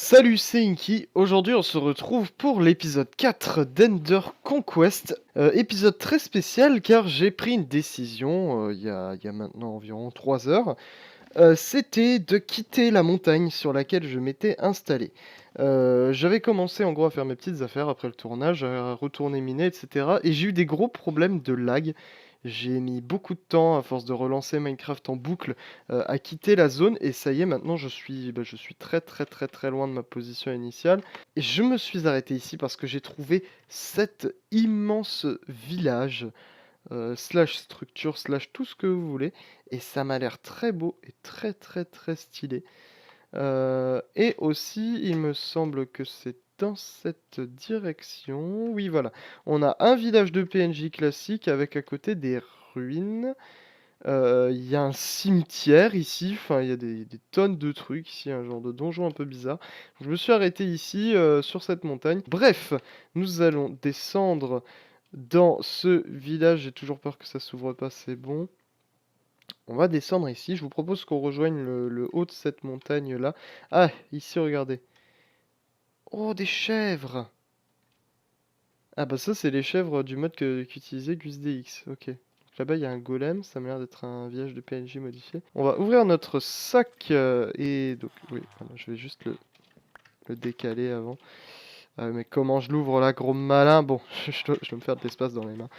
Salut, c'est Inky. Aujourd'hui, on se retrouve pour l'épisode 4 d'Ender Conquest. Épisode très spécial car j'ai pris une décision il y a maintenant environ 3 heures. C'était de quitter la montagne sur laquelle je m'étais installé. J'avais commencé en gros à faire mes petites affaires après le tournage, à retourner miner, etc. Et j'ai eu des gros problèmes de lag. J'ai mis beaucoup de temps, à force de relancer Minecraft en boucle, à quitter la zone. Et ça y est, maintenant je suis très très très très loin de ma position initiale. Et je me suis arrêté ici parce que j'ai trouvé cet immense village slash structure, slash tout ce que vous voulez. Et ça m'a l'air très beau et très très très stylé. Et aussi, il me semble que c'est dans cette direction. Oui, voilà. On a un village de PNJ classique avec à côté des ruines. Il y a un cimetière ici. Enfin, il y a des tonnes de trucs ici, un genre de donjon un peu bizarre. Je me suis arrêté ici, sur cette montagne. Bref, nous allons descendre dans ce village. J'ai toujours peur que ça s'ouvre pas, c'est bon. On va descendre ici. Je vous propose qu'on rejoigne le haut de cette montagne-là. Ah, ici, regardez. Oh, des chèvres! Ah bah ça, c'est les chèvres du mode qu'utilisait GusDX. Ok. Donc là-bas, il y a un golem. Ça m'a l'air d'être un village de PNJ modifié. On va ouvrir notre sac. Et donc, oui, voilà, je vais juste le décaler avant. Mais comment je l'ouvre là, gros malin? Bon, je dois me faire de l'espace dans les mains.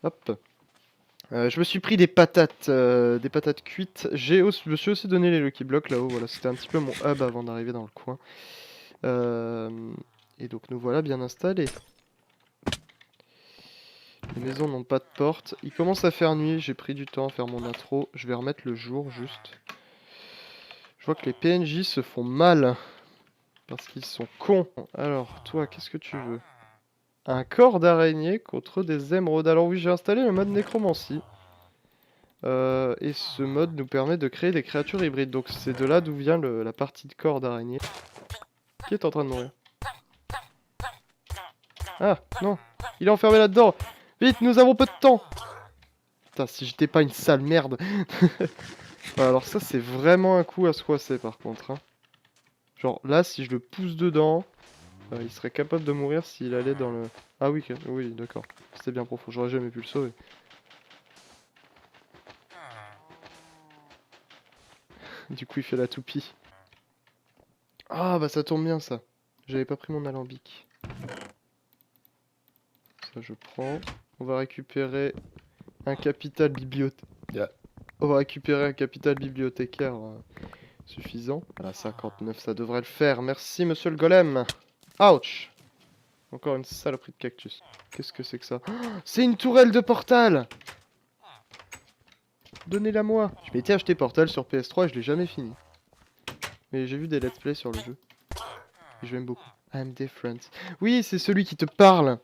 Hop. Je me suis pris des patates cuites. Je me suis aussi donné les Lucky Blocks là-haut. Voilà, c'était un petit peu mon hub avant d'arriver dans le coin. Euh, et donc nous voilà bien installés. Les maisons n'ont pas de porte. Il commence à faire nuit. J'ai pris du temps à faire mon intro. Je vais remettre le jour juste. Je vois que les PNJ se font mal parce qu'ils sont cons. Alors toi, qu'est-ce que tu veux? Un corps d'araignée contre des émeraudes. Alors oui, j'ai installé le mode nécromancie. Et ce mode nous permet de créer des créatures hybrides. Donc c'est de là d'où vient la partie de corps d'araignée. Qui est en train de mourir? Ah, non. Il est enfermé là-dedans. Vite, nous avons peu de temps. Putain, si j'étais pas une sale merde. Ouais, alors ça, c'est vraiment un coup à se coincer par contre. Hein. Genre là, si je le pousse dedans, il serait capable de mourir s'il allait dans le... Ah oui, oui, d'accord. C'était bien profond. J'aurais jamais pu le sauver. Du coup, il fait la toupie. Ah, bah ça tombe bien, ça. J'avais pas pris mon alambic. Ça, je prends. On va récupérer un capital bibliothécaire. On va récupérer un capital bibliothécaire suffisant. À 59, ça devrait le faire. Merci, monsieur le golem. Ouch. Encore une saloperie de cactus. Qu'est-ce que c'est que ça? Oh, c'est une tourelle de Portal. Donnez-la moi. Je m'étais acheté Portal sur PS3 et je l'ai jamais fini. Mais j'ai vu des let's play sur le jeu. Et je l'aime beaucoup. I'm different. Oui, c'est celui qui te parle.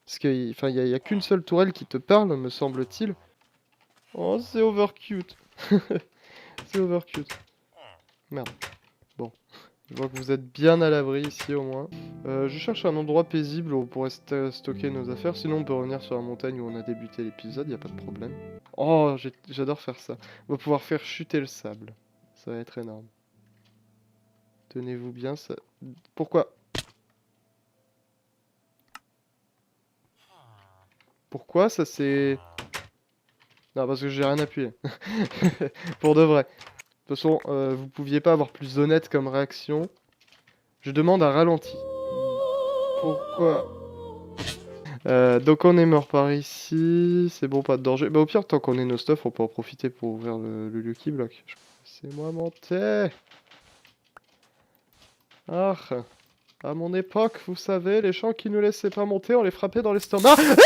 Parce qu'il y a qu'une seule tourelle qui te parle, me semble-t-il. Oh, c'est overcute. C'est overcute. Merde. Bon. Je vois que vous êtes bien à l'abri ici au moins. Je cherche un endroit paisible où on pourrait stocker nos affaires. Sinon on peut revenir sur la montagne où on a débuté l'épisode, y a pas de problème. Oh, j'adore faire ça. On va pouvoir faire chuter le sable. Ça va être énorme. Tenez-vous bien, ça... Pourquoi? Pourquoi ça c'est... Non, parce que j'ai rien appuyé. Pour de vrai. De toute façon, vous pouviez pas avoir plus honnête comme réaction. Je demande un ralenti. Pourquoi? Donc on est mort par ici, c'est bon, pas de danger. Bah au pire, tant qu'on est nos stuff, on peut en profiter pour ouvrir le Lucky Block. Laissez-moi monter. Ah, à mon époque, vous savez, les gens qui nous laissaient pas monter, on les frappait dans l'estomac. Ah,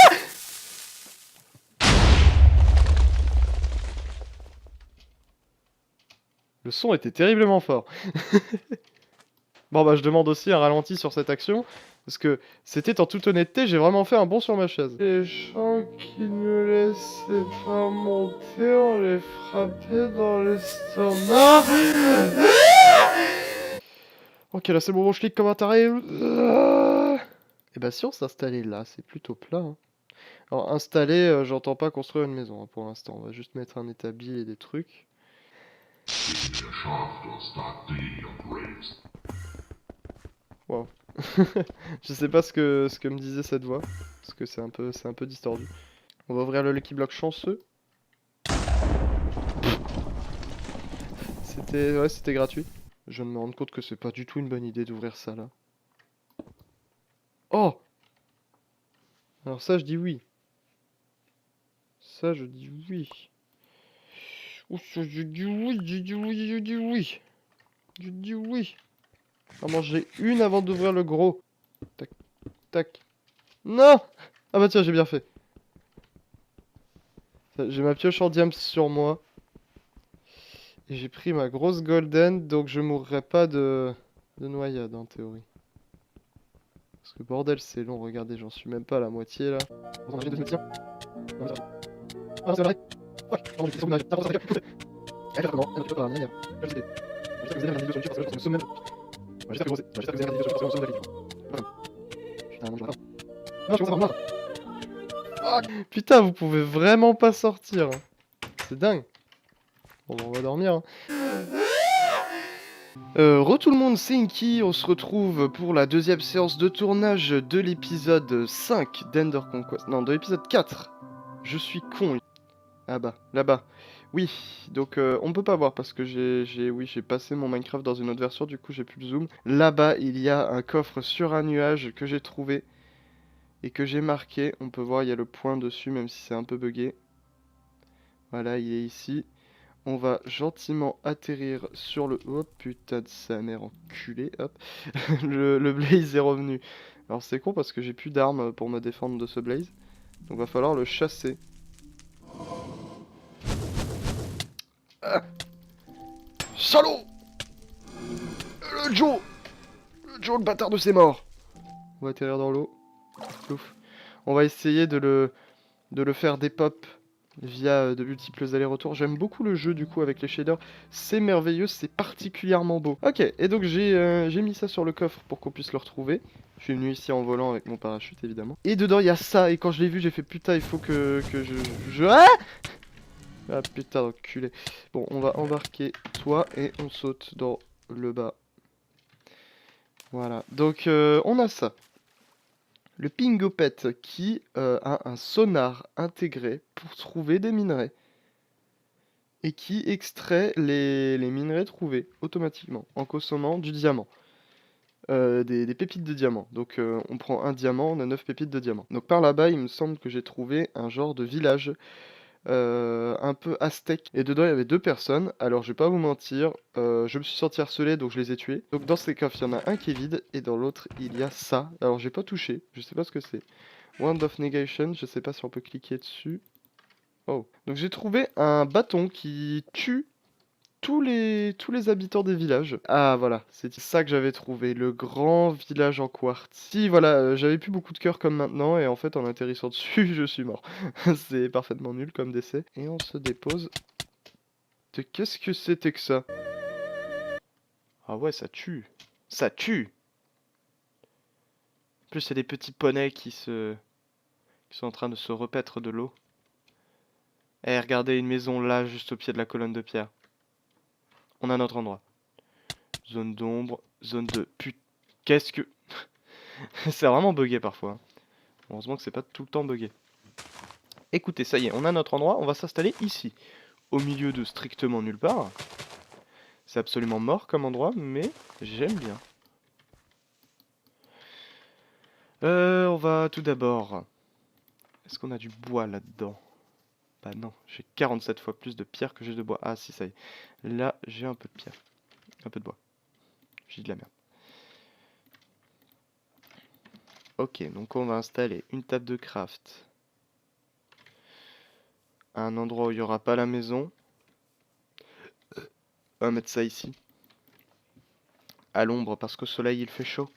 le son était terriblement fort. Bon bah je demande aussi un ralenti sur cette action, parce que c'était en toute honnêteté, j'ai vraiment fait un bond sur ma chaise. Les gens qui nous laissaient pas monter, on les frappait dans l'estomac. Ok là c'est bon, je clique comme un taré. Et bah si on s'installait là, c'est plutôt plat. Hein. Alors installer, j'entends pas construire une maison hein, pour l'instant, on va juste mettre un établi et des trucs. Wow. Je sais pas ce que me disait cette voix, parce que c'est un peu distordu. On va ouvrir le Lucky Block chanceux. Ouais, c'était gratuit. Je viens de me rendre compte que c'est pas du tout une bonne idée d'ouvrir ça là. Oh! Alors ça, je dis oui. Ça, je dis oui. Ouh, ça, je dis oui, je dis oui, je dis oui. Je dis oui. On va manger une avant d'ouvrir le gros. Tac, tac. Non! Ah bah tiens, j'ai bien fait. J'ai ma pioche en diams sur moi. Et j'ai pris ma grosse golden, donc je mourrai pas de noyade en théorie. Parce que bordel, c'est long, regardez, j'en suis même pas à la moitié là. Ah, c'est vrai. Fuck, pardon, j'ai fait son image. T'as pensé à quoi? Elle fait comment? Elle fait pas la manière. J'espère que vous avez regardé des vidéos sur YouTube parce que je pense que nous sommes même. J'espère que vous avez regardé des vidéos sur YouTube parce que nous sommes de la vidéo. Putain, non, je vois pas. Non, je commence à avoir marre. Fuck. Putain, vous pouvez vraiment pas sortir. C'est dingue. Bon, bah, on va dormir. Hein. Tout le monde, c'est Inky, on se retrouve pour la deuxième séance de tournage de l'épisode 5 d'Ender Conquest. Non, de l'épisode 4. Je suis con. Ah bah, là-bas. Oui, donc on peut pas voir parce que j'ai passé mon Minecraft dans une autre version, du coup j'ai plus le zoom. Là-bas, il y a un coffre sur un nuage que j'ai trouvé et que j'ai marqué. On peut voir, il y a le point dessus, même si c'est un peu buggé. Voilà, il est ici. On va gentiment atterrir sur le... Oh putain de sa mère enculé, hop. Le blaze est revenu. Alors c'est con parce que j'ai plus d'armes pour me défendre de ce blaze. Donc va falloir le chasser. Ah, salaud! Le Joe! Le Joe, le bâtard de ses morts! On va atterrir dans l'eau. Ouf. On va essayer de le faire des pop via de multiples allers-retours. J'aime beaucoup le jeu du coup avec les shaders. C'est merveilleux, c'est particulièrement beau. Ok, et donc j'ai mis ça sur le coffre pour qu'on puisse le retrouver. Je suis venu ici en volant avec mon parachute évidemment. Et dedans il y a ça, et quand je l'ai vu j'ai fait putain il faut que je... Ah, ah putain d'enculé. Bon, on va embarquer toi et on saute dans le bas. Voilà, donc on a ça. Le Pingopet qui a un sonar intégré pour trouver des minerais. Et qui extrait les minerais trouvés automatiquement en consommant du diamant. Des pépites de diamant. Donc on prend un diamant, on a 9 pépites de diamant. Donc par là-bas, il me semble que j'ai trouvé un genre de village un peu aztèque. Et dedans, il y avait deux personnes. Alors je vais pas vous mentir, je me suis senti harcelé, donc je les ai tués. Donc dans ces coffres, il y en a un qui est vide, et dans l'autre, il y a ça. Alors j'ai pas touché, je sais pas ce que c'est. Wand of Negation, je sais pas si on peut cliquer dessus. Oh. Donc j'ai trouvé un bâton qui tue tous les habitants des villages. Ah voilà, c'est ça que j'avais trouvé, le grand village en quartz. Si voilà, j'avais plus beaucoup de cœur comme maintenant, et en fait en atterrissant dessus, je suis mort. C'est parfaitement nul comme décès. Et on se dépose. Qu'est-ce que c'était que ça? Ah ouais, ça tue. Ça tue! En plus, c'est des petits poneys qui sont en train de se repaître de l'eau. Eh, regardez, une maison là, juste au pied de la colonne de pierre. On a notre endroit. Zone d'ombre, zone de qu'est-ce que... C'est vraiment bugué parfois. Heureusement que c'est pas tout le temps bugué. Écoutez, ça y est, on a notre endroit, on va s'installer ici. Au milieu de strictement nulle part. C'est absolument mort comme endroit, mais j'aime bien. On va tout d'abord... Est-ce qu'on a du bois là-dedans? Bah non, j'ai 47 fois plus de pierre que j'ai de bois. Ah si, ça y est. Là, j'ai un peu de pierre. Un peu de bois. J'ai de la merde. Ok, donc on va installer une table de craft. À un endroit où il n'y aura pas la maison. On va mettre ça ici. À l'ombre parce qu'au soleil il fait chaud.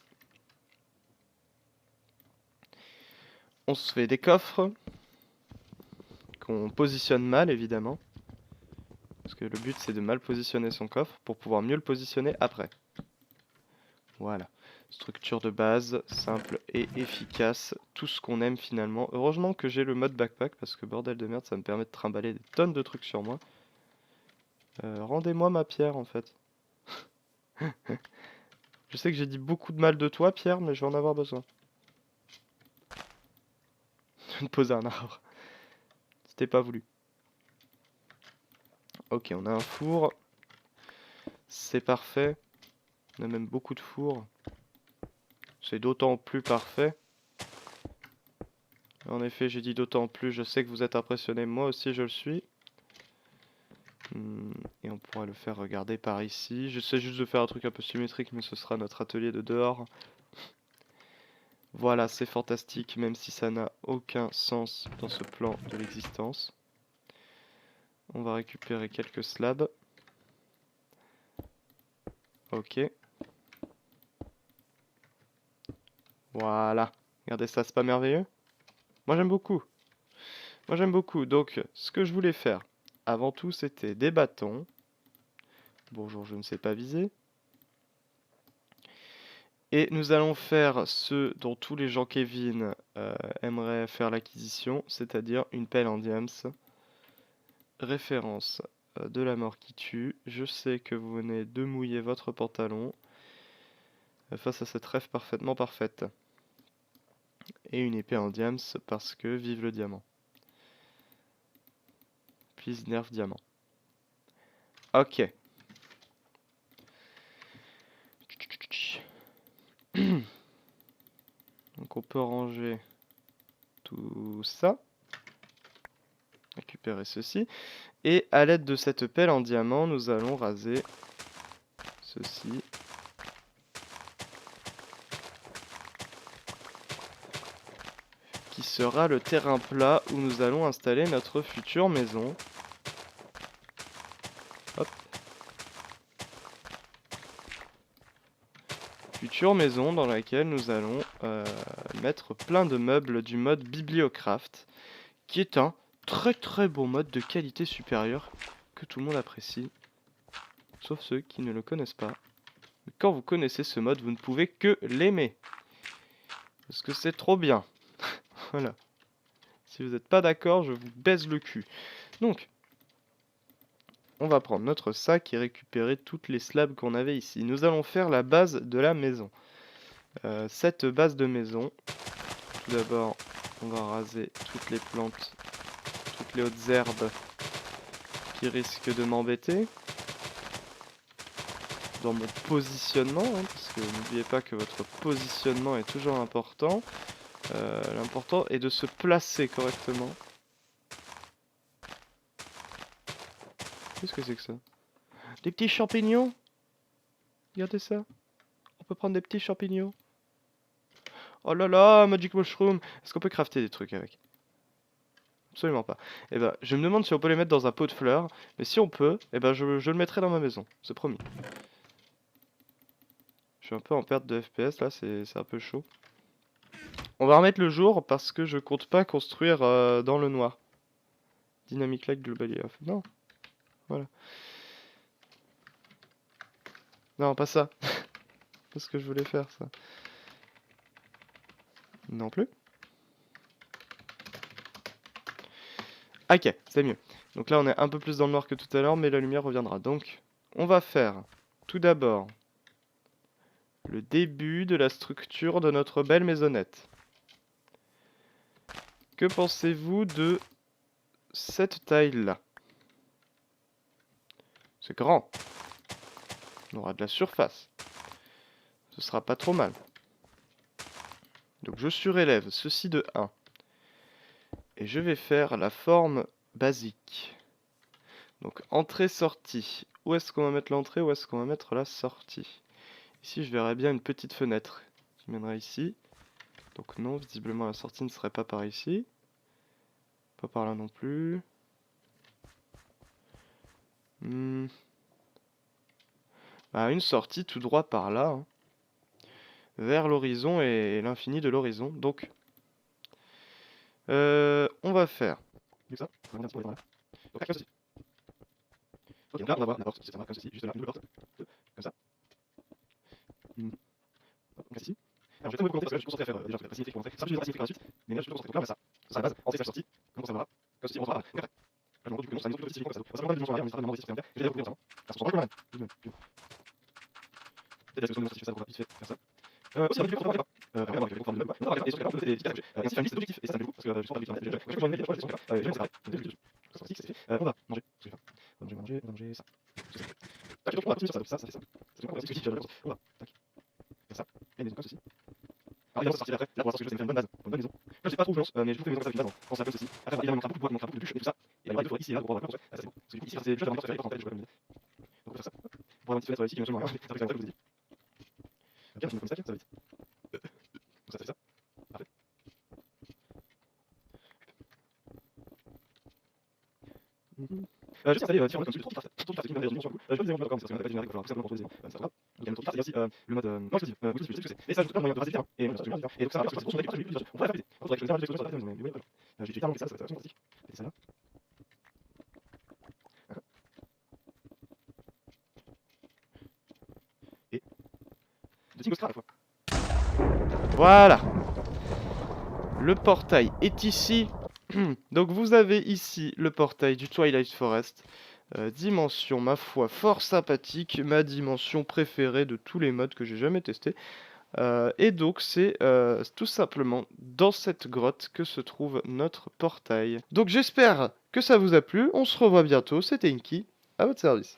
On se fait des coffres. Qu'on positionne mal évidemment. Parce que le but c'est de mal positionner son coffre pour pouvoir mieux le positionner après. Voilà. Structure de base, simple et efficace. Tout ce qu'on aime finalement. Heureusement que j'ai le mode backpack parce que bordel de merde ça me permet de trimballer des tonnes de trucs sur moi. Rendez-moi ma pierre en fait. Je sais que j'ai dit beaucoup de mal de toi, Pierre, mais je vais en avoir besoin. De poser un arbre. C'était pas voulu. Ok, on a un four. C'est parfait. On a même beaucoup de fours. C'est d'autant plus parfait. En effet, j'ai dit d'autant plus. Je sais que vous êtes impressionnés. Moi aussi, je le suis. Et on pourra le faire regarder par ici. J'essaie juste de faire un truc un peu symétrique, mais ce sera notre atelier de dehors. Voilà, c'est fantastique, même si ça n'a aucun sens dans ce plan de l'existence. On va récupérer quelques slabs. Ok. Voilà. Regardez ça, c'est pas merveilleux? Moi j'aime beaucoup. Moi j'aime beaucoup. Donc, ce que je voulais faire, avant tout, c'était des bâtons. Bonjour, je ne sais pas viser. Et nous allons faire ce dont tous les gens Kevin aimeraient faire l'acquisition, c'est-à-dire une pelle en diams. Référence de la mort qui tue. Je sais que vous venez de mouiller votre pantalon face à cette rêve parfaitement parfaite. Et une épée en diams parce que vive le diamant. Please nerf diamant. Ok. Donc on peut ranger tout ça. Récupérer ceci. Et à l'aide de cette pelle en diamant, nous allons raser ceci. Qui sera le terrain plat où nous allons installer notre future maison. Hop. Future maison dans laquelle nous allons mettre plein de meubles du mode Bibliocraft, qui est un très très beau mode de qualité supérieure que tout le monde apprécie, sauf ceux qui ne le connaissent pas. Mais quand vous connaissez ce mode, vous ne pouvez que l'aimer, parce que c'est trop bien. Voilà. Si vous n'êtes pas d'accord, je vous baise le cul. Donc, on va prendre notre sac et récupérer toutes les slabs qu'on avait ici. Nous allons faire la base de la maison. Cette base de maison, tout d'abord, on va raser toutes les plantes, toutes les hautes herbes qui risquent de m'embêter. Dans mon positionnement, hein, parce que n'oubliez pas que votre positionnement est toujours important. L'important est de se placer correctement. Qu'est-ce que c'est que ça? Des petits champignons? Regardez ça. On peut prendre des petits champignons. Oh là là, Magic Mushroom. Est-ce qu'on peut crafter des trucs avec? Absolument pas. Eh ben, je me demande si on peut les mettre dans un pot de fleurs. Mais si on peut, eh ben, je le mettrai dans ma maison. C'est promis. Je suis un peu en perte de FPS là, c'est un peu chaud. On va remettre le jour parce que je compte pas construire dans le noir. Dynamic Light Globally Off. Non. Voilà. Non, pas ça. Pas ce que je voulais faire, ça. Non plus. Ok, c'est mieux. Donc là, on est un peu plus dans le noir que tout à l'heure, mais la lumière reviendra. Donc, on va faire tout d'abord le début de la structure de notre belle maisonnette. Que pensez-vous de cette taille-là? C'est grand. On aura de la surface. Ce sera pas trop mal. Donc je surélève ceci de 1. Et je vais faire la forme basique. Donc entrée-sortie. Où est-ce qu'on va mettre l'entrée? Où est-ce qu'on va mettre la sortie? Ici je verrais bien une petite fenêtre qui mènerait ici. Donc non, visiblement la sortie ne serait pas par ici. Pas par là non plus. Bah, une sortie tout droit par là. Hein. Vers l'horizon et l'infini de l'horizon. Donc, on va faire. Ça. On va donc là, comme ceci. Ok, donc là, on va voir la porte, c'est comme ceci, juste là, une double porte. Comme ça. Donc ici. Alors je vais quand même vous commenter parce que là je suis concentré à faire déjà la symétrique pour montrer. Ça je vais pas symétrique par la suite, mais là je suis concentré. Donc là on a ça. Ça c'est la base, entrée slash sortie. Comment ça va? Comme ceci, on va. Et après. Là je me rends compte que non, ça nous petit comme ça. On va simplement la dimension arrière, on essaiera de demander si c'est bien. J'ai déjà beaucoup de temps. Ça se sent pas comme même. Peut-être la solution de ça, on va vite fait faire ça. Aussi, on va faire ça. Rien à voir avec le programme de on va regarder sur les cartes, des petites cartes, et ainsi faire une liste d'objectifs, et ça me fait beaucoup, parce que je sens pas du tout, je crois que je vais mettre les choses, je vais séparer. C'est fait. On va manger, ce que je vais faire. On va manger ça. Tac, donc on va continuer sur ça, donc ça fait ça. C'est quoi, c'est ce que on va, tac, faire ça. Et maison comme ceci. Alors évidemment, c'est parti après, là pour l'instant, ce que je veux, c'est me faire une bonne base, pour une bonne maison. Là, j'ai pas trop de chance, mais je vous fais une maison comme ça avec une base, quand ça peut ceci. Après, évidemment, il manquera beaucoup de bois, il manquera beaucoup de bûches et tout ça. Et il y aura deux forêts ici et là pour pouvoir construire. Ça, c'est bon. Parce que du coup, ici, c'est juste un endroit pour faire les portes, en fait, je vois comme une idée. Donc, on va faire ça. Pour avoir un petit fenêtre ici qui est absolument rien, ça fait que ça je vous ai dit. Ok, on comme ça va vite. Donc, ça fait ça. Parfait. Juste installer différents modes comme celui de trop de cartes, c'est une meilleure dimension du coup. Je peux vous dire encore parce qu'on n'a pas généré, il va falloir tout simplement contrôler c'est pas grave. Donc il y a notre carte, il y a aussi le mode non exclusif, oui c'est ce que c'est. Et ça je peux pas moyen de raser terrain. Et ça je vais dire. Et donc ça va parce que c'est pour son équipe, on pourrait la répéter. On pourrait que je vais faire des mais j'ai tellement ça, ça va être fantastique. Et ça là. Et deux tigres à la fois. Voilà. Le portail est ici. Donc vous avez ici le portail du Twilight Forest. Dimension, ma foi, fort sympathique. Ma dimension préférée de tous les modes que j'ai jamais testé. Et donc c'est tout simplement dans cette grotte que se trouve notre portail. Donc j'espère que ça vous a plu. On se revoit bientôt. C'était Inky. À votre service.